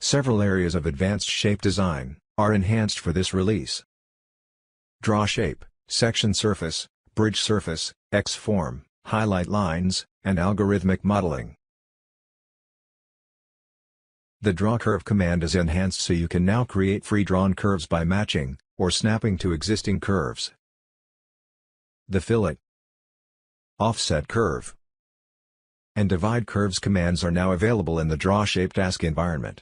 Several areas of advanced shape design are enhanced for this release. Draw shape, section surface, bridge surface, X-form, highlight lines, and algorithmic modeling. The Draw Curve command is enhanced so you can now create free-drawn curves by matching, or snapping to existing curves. The Fillet, Offset Curve, and Divide Curves commands are now available in the Draw Shape task environment.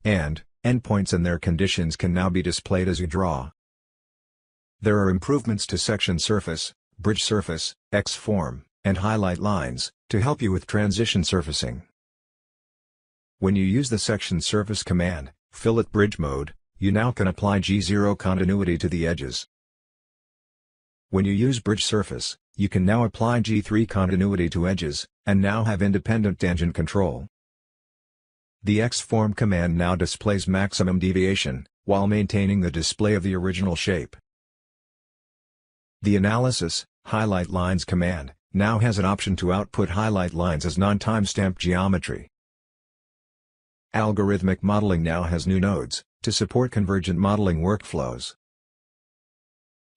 And, endpoints and their conditions can now be displayed as you draw. There are improvements to section surface, bridge surface, X-form, and highlight lines, to help you with transition surfacing. When you use the section surface command, Fillet Bridge mode, you now can apply G0 continuity to the edges. When you use bridge surface, you can now apply G3 continuity to edges, and now have independent tangent control. The X-form command now displays maximum deviation, while maintaining the display of the original shape. The Analysis, Highlight Lines command, now has an option to output highlight lines as non-timestamp geometry. Algorithmic Modeling now has new nodes, to support convergent modeling workflows.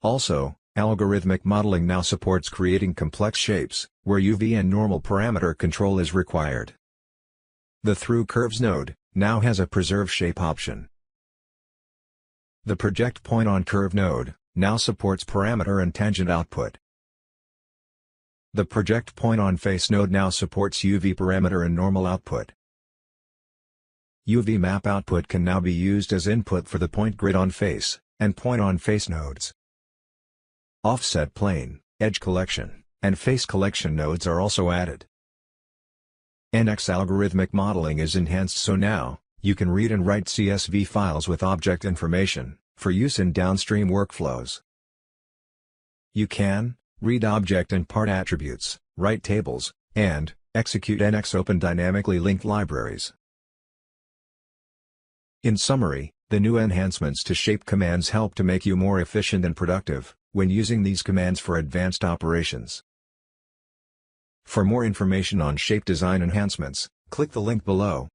Also, Algorithmic Modeling now supports creating complex shapes, where UV and normal parameter control is required. The Through Curves node now has a Preserve Shape option. The Project Point on Curve node now supports parameter and tangent output. The Project Point on Face node now supports UV parameter and normal output. UV map output can now be used as input for the point grid on face, and point on face nodes. Offset plane, edge collection, and face collection nodes are also added. NX algorithmic modeling is enhanced so now, you can read and write CSV files with object information, for use in downstream workflows. You can read object and part attributes, write tables, and execute NX open dynamically linked libraries. In summary, the new enhancements to shape commands help to make you more efficient and productive when using these commands for advanced operations. For more information on shape design enhancements, click the link below.